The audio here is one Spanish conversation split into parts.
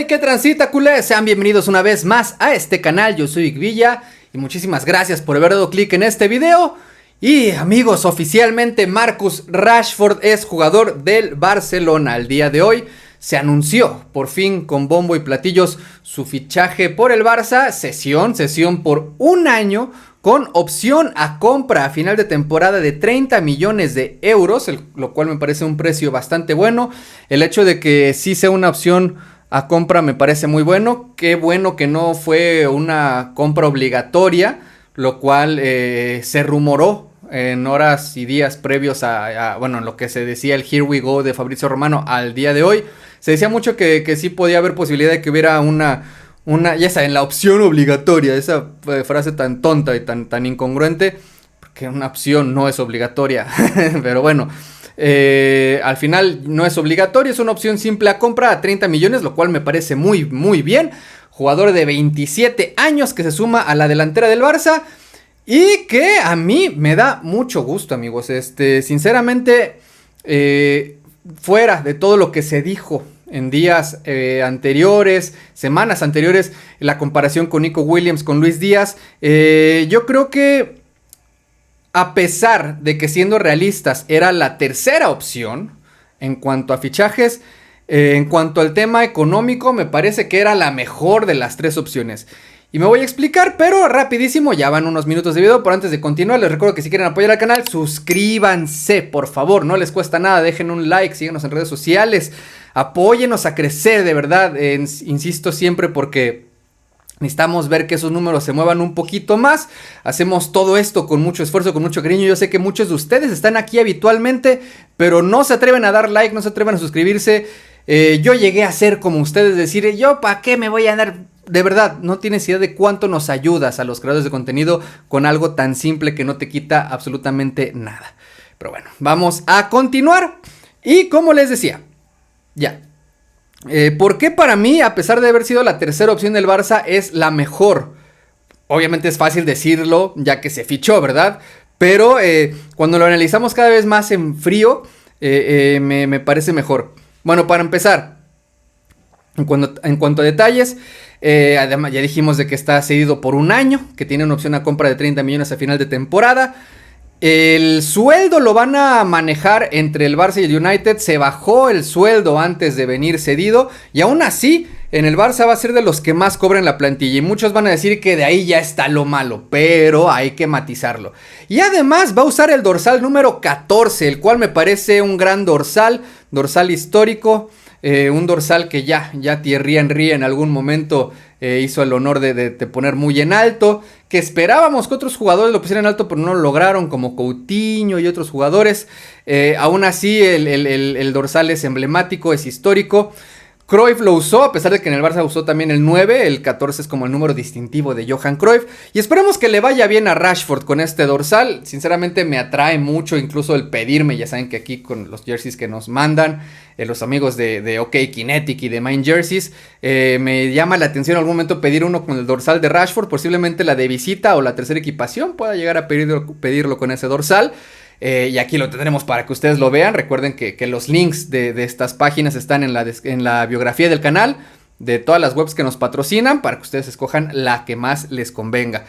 Hey, ¿qué transita, culés? Sean bienvenidos una vez más a este canal. Yo soy Vic Villa y muchísimas gracias por haber dado clic en este video. Y amigos, oficialmente Marcus Rashford es jugador del Barcelona. El día de hoy se anunció por fin con bombo y platillos su fichaje por el Barça. Sesión por un año con opción a compra a final de temporada de 30 millones de euros, lo cual me parece un precio bastante bueno. El hecho de que sí sea una opción a compra me parece muy bueno. Qué bueno que no fue una compra obligatoria, lo cual se rumoró en horas y días previos a lo que se decía el Here We Go de Fabrizio Romano al día de hoy. Se decía mucho que sí podía haber posibilidad de que hubiera una, ya saben, la opción obligatoria, esa frase tan tonta y tan incongruente, porque una opción no es obligatoria, pero bueno. Al final no es obligatorio, es una opción simple a compra a 30 millones, lo cual me parece muy bien. Jugador de 27 años que se suma a la delantera del Barça y que a mí me da mucho gusto, amigos. Sinceramente, fuera de todo lo que se dijo en días anteriores, semanas anteriores, la comparación con Nico Williams, con Luis Díaz, yo creo que a pesar de que, siendo realistas, era la tercera opción en cuanto a fichajes, en cuanto al tema económico, me parece que era la mejor de las tres opciones. Y me voy a explicar, pero rapidísimo, ya van unos minutos de video. Pero antes de continuar, les recuerdo que si quieren apoyar al canal, suscríbanse, por favor, no les cuesta nada, dejen un like, síganos en redes sociales, apóyenos a crecer, de verdad, insisto siempre, porque necesitamos ver que esos números se muevan un poquito más. Hacemos todo esto con mucho esfuerzo, con mucho cariño. Yo sé que muchos de ustedes están aquí habitualmente, pero no se atreven a dar like, no se atreven a suscribirse. Yo llegué a ser como ustedes, decir, yo ¿para qué me voy a dar? De verdad, no tienes idea de cuánto nos ayudas a los creadores de contenido con algo tan simple que no te quita absolutamente nada. Pero bueno, vamos a continuar. Y como les decía, ya. ¿Por qué para mí, a pesar de haber sido la tercera opción del Barça, es la mejor? Obviamente es fácil decirlo, ya que se fichó, ¿verdad? Pero cuando lo analizamos cada vez más en frío, me parece mejor. Bueno, para empezar, en cuanto a detalles, además ya dijimos de que está cedido por un año, que tiene una opción a compra de 30 millones a final de temporada. El sueldo lo van a manejar entre el Barça y el United. Se bajó el sueldo antes de venir cedido, y aún así en el Barça va a ser de los que más cobran la plantilla. Y muchos van a decir que de ahí ya está lo malo, pero hay que matizarlo. Y además va a usar el dorsal número 14, el cual me parece un gran dorsal histórico. Un dorsal que ya Thierry Henry en algún momento hizo el honor de poner muy en alto, que esperábamos que otros jugadores lo pusieran en alto, pero no lo lograron, como Coutinho y otros jugadores. Aún así el dorsal es emblemático, es histórico. Cruyff lo usó, a pesar de que en el Barça usó también el 9, el 14 es como el número distintivo de Johan Cruyff. Y esperemos que le vaya bien a Rashford con este dorsal. Sinceramente me atrae mucho incluso el pedirme, ya saben que aquí con los jerseys que nos mandan, los amigos de OK Kinetic y de Mind Jerseys, me llama la atención en algún momento pedir uno con el dorsal de Rashford. Posiblemente la de visita o la tercera equipación pueda llegar a pedirlo con ese dorsal. Y aquí lo tendremos para que ustedes lo vean. Recuerden que los links de estas páginas están en la biografía del canal, de todas las webs que nos patrocinan, para que ustedes escojan la que más les convenga.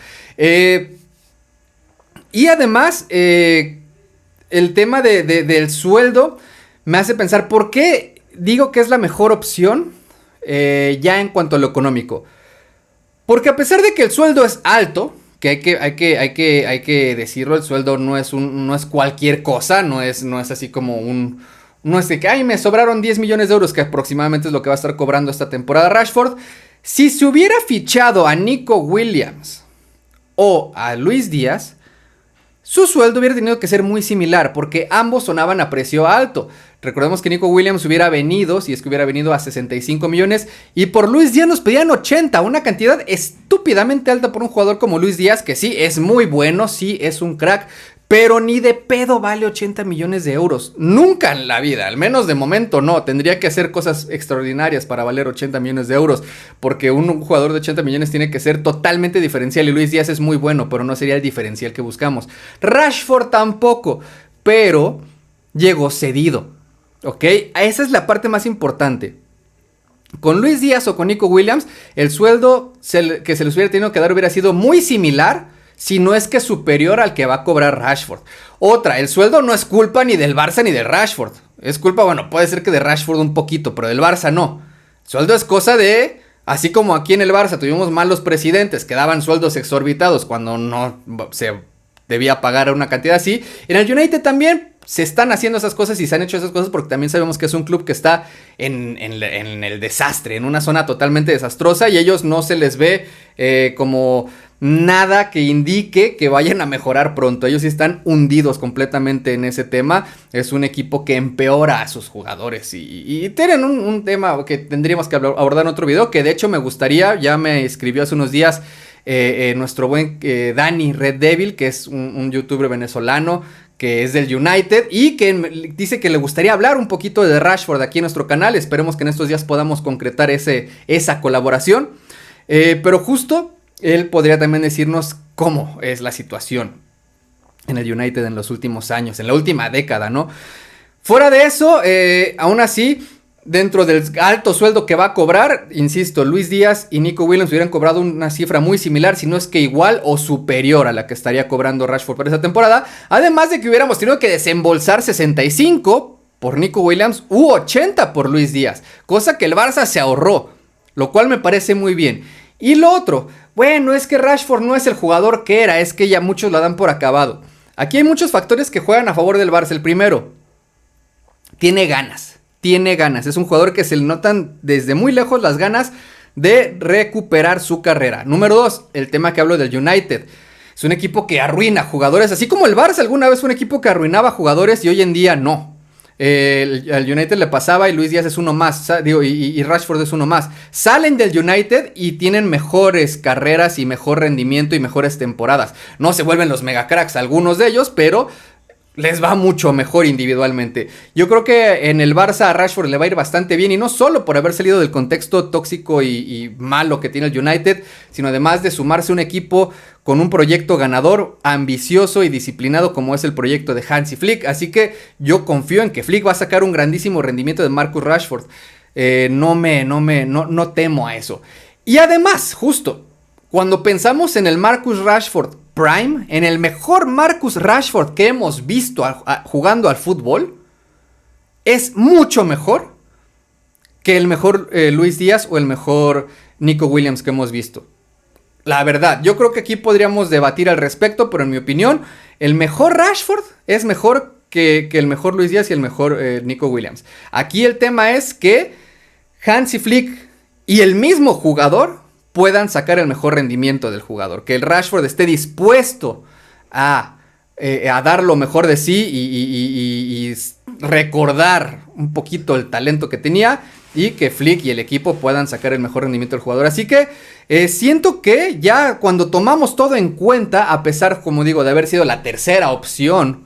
Y además, el tema del sueldo me hace pensar por qué digo que es la mejor opción ya en cuanto a lo económico. Porque a pesar de que el sueldo es alto, que hay que decirlo, el sueldo no es cualquier cosa, no es así como no es de que me sobraron 10 millones de euros, que aproximadamente es lo que va a estar cobrando esta temporada Rashford. Si se hubiera fichado a Nico Williams o a Luis Díaz, su sueldo hubiera tenido que ser muy similar, porque ambos sonaban a precio alto. Recordemos que Nico Williams hubiera venido, si es que hubiera venido, a 65 millones. Y por Luis Díaz nos pedían 80, una cantidad estúpidamente alta por un jugador como Luis Díaz, que sí, es muy bueno, sí, es un crack, pero ni de pedo vale 80 millones de euros. Nunca en la vida, al menos de momento no. Tendría que hacer cosas extraordinarias para valer 80 millones de euros, porque un jugador de 80 millones tiene que ser totalmente diferencial, y Luis Díaz es muy bueno, pero no sería el diferencial que buscamos. Rashford tampoco, pero llegó cedido, ¿ok? Esa es la parte más importante. Con Luis Díaz o con Nico Williams, el sueldo que se les hubiera tenido que dar hubiera sido muy similar, si no es que superior al que va a cobrar Rashford. Otra, el sueldo no es culpa ni del Barça ni de Rashford. Es culpa, bueno, puede ser que de Rashford un poquito, pero del Barça no. El sueldo es cosa de... Así como aquí en el Barça tuvimos malos presidentes que daban sueldos exorbitados cuando no se debía pagar una cantidad así. En el United también se están haciendo esas cosas y se han hecho esas cosas porque también sabemos que es un club que está en el desastre, en una zona totalmente desastrosa, y ellos no se les ve como nada que indique que vayan a mejorar pronto. Ellos sí están hundidos completamente en ese tema. Es un equipo que empeora a sus jugadores y tienen un tema que tendríamos que abordar en otro video, que de hecho me gustaría, ya me escribió hace unos días nuestro buen Dani Red Devil, que es un youtuber venezolano que es del United y que dice que le gustaría hablar un poquito de Rashford aquí en nuestro canal. Esperemos que en estos días podamos concretar esa colaboración, pero justo él podría también decirnos cómo es la situación en el United en los últimos años, en la última década, ¿no? Fuera de eso, aún así, dentro del alto sueldo que va a cobrar, insisto, Luis Díaz y Nico Williams hubieran cobrado una cifra muy similar, si no es que igual o superior a la que estaría cobrando Rashford para esa temporada. Además de que hubiéramos tenido que desembolsar 65 por Nico Williams u 80 por Luis Díaz, cosa que el Barça se ahorró, lo cual me parece muy bien. Y lo otro, bueno, es que Rashford no es el jugador que era, es que ya muchos lo dan por acabado. Aquí hay muchos factores que juegan a favor del Barça. El primero, tiene ganas. Es un jugador que se le notan desde muy lejos las ganas de recuperar su carrera. Número 2, el tema que hablo del United. Es un equipo que arruina jugadores, así como el Barça alguna vez fue un equipo que arruinaba jugadores y hoy en día no. Al United le pasaba y Luis Díaz es uno más, y Rashford es uno más. Salen del United y tienen mejores carreras y mejor rendimiento y mejores temporadas. No se vuelven los mega cracks algunos de ellos, pero les va mucho mejor individualmente. Yo creo que en el Barça a Rashford le va a ir bastante bien, y no solo por haber salido del contexto tóxico y malo que tiene el United, sino además de sumarse a un equipo con un proyecto ganador, ambicioso y disciplinado como es el proyecto de Hansi Flick. Así que yo confío en que Flick va a sacar un grandísimo rendimiento de Marcus Rashford. No temo a eso. Y además, justo cuando pensamos en el Marcus Rashford Prime, en el mejor Marcus Rashford que hemos visto jugando al fútbol, es mucho mejor que el mejor Luis Díaz o el mejor Nico Williams que hemos visto. La verdad, yo creo que aquí podríamos debatir al respecto, pero en mi opinión, el mejor Rashford es mejor que el mejor Luis Díaz y el mejor Nico Williams. Aquí el tema es que Hansi Flick y el mismo jugador puedan sacar el mejor rendimiento del jugador, que el Rashford esté dispuesto a dar lo mejor de sí y recordar un poquito el talento que tenía, y que Flick y el equipo puedan sacar el mejor rendimiento del jugador. Así que siento que ya cuando tomamos todo en cuenta, a pesar, como digo, de haber sido la tercera opción,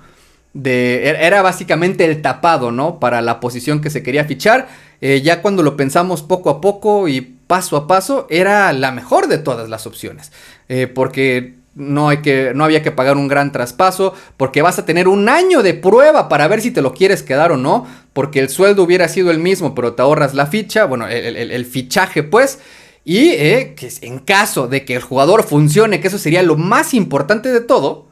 era básicamente el tapado, ¿no?, para la posición que se quería fichar. Ya cuando lo pensamos poco a poco y paso a paso, era la mejor de todas las opciones, porque no había que pagar un gran traspaso, porque vas a tener un año de prueba para ver si te lo quieres quedar o no, porque el sueldo hubiera sido el mismo, pero te ahorras la ficha, bueno, el fichaje pues, y que en caso de que el jugador funcione, que eso sería lo más importante de todo,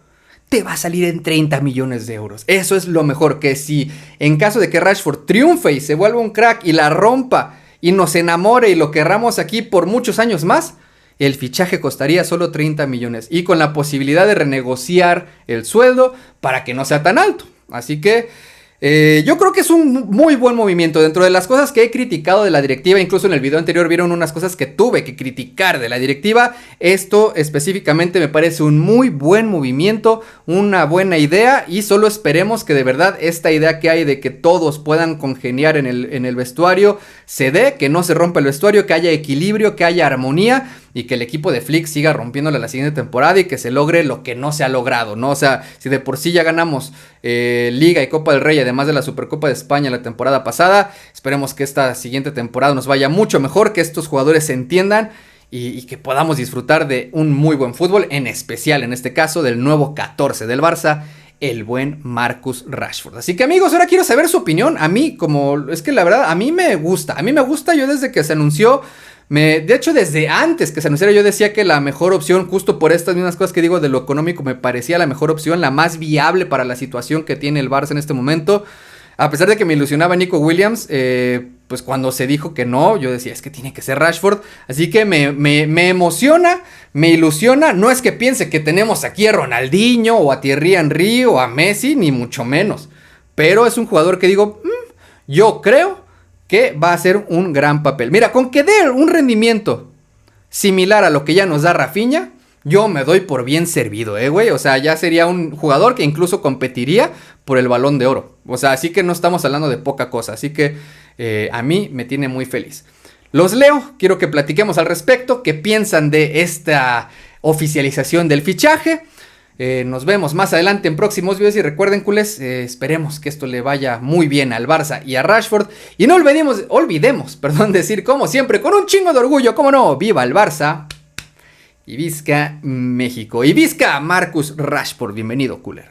te va a salir en 30 millones de euros. Eso es lo mejor, que si en caso de que Rashford triunfe y se vuelva un crack y la rompa y nos enamore y lo querramos aquí por muchos años más, el fichaje costaría solo 30 millones y con la posibilidad de renegociar el sueldo para que no sea tan alto. Así que yo creo que es un muy buen movimiento. Dentro de las cosas que he criticado de la directiva, incluso en el video anterior vieron unas cosas que tuve que criticar de la directiva, esto específicamente me parece un muy buen movimiento, una buena idea, y solo esperemos que de verdad esta idea que hay de que todos puedan congeniar en el vestuario se dé, que no se rompa el vestuario, que haya equilibrio, que haya armonía, y que el equipo de Flick siga rompiéndole la siguiente temporada y que se logre lo que no se ha logrado, ¿no? O sea, si de por sí ya ganamos Liga y Copa del Rey, además de la Supercopa de España la temporada pasada, esperemos que esta siguiente temporada nos vaya mucho mejor, que estos jugadores se entiendan y que podamos disfrutar de un muy buen fútbol, en especial en este caso del nuevo 14 del Barça el buen Marcus Rashford. Así que amigos, ahora quiero saber su opinión. A mí, es que la verdad, a mí me gusta. Yo desde que se anunció, de hecho desde antes que se anunciara yo decía que la mejor opción, justo por estas mismas cosas que digo de lo económico, me parecía la mejor opción, la más viable para la situación que tiene el Barça en este momento. A pesar de que me ilusionaba Nico Williams, pues cuando se dijo que no, yo decía, es que tiene que ser Rashford. Así que me emociona, me ilusiona. No es que piense que tenemos aquí a Ronaldinho o a Thierry Henry o a Messi, ni mucho menos. Pero es un jugador que digo, yo creo que va a hacer un gran papel. Mira, con que dé un rendimiento similar a lo que ya nos da Rafinha, yo me doy por bien servido, güey. O sea, ya sería un jugador que incluso competiría por el Balón de Oro. O sea, así que no estamos hablando de poca cosa. Así que a mí me tiene muy feliz. Los leo, quiero que platiquemos al respecto. ¿Qué piensan de esta oficialización del fichaje? Nos vemos más adelante en próximos videos. Y recuerden, culés, esperemos que esto le vaya muy bien al Barça y a Rashford. Y no olvidemos, decir como siempre, con un chingo de orgullo, cómo no, ¡viva el Barça! Y Vizca México. Y Vizca Marcus Rashford. Bienvenido, cooler.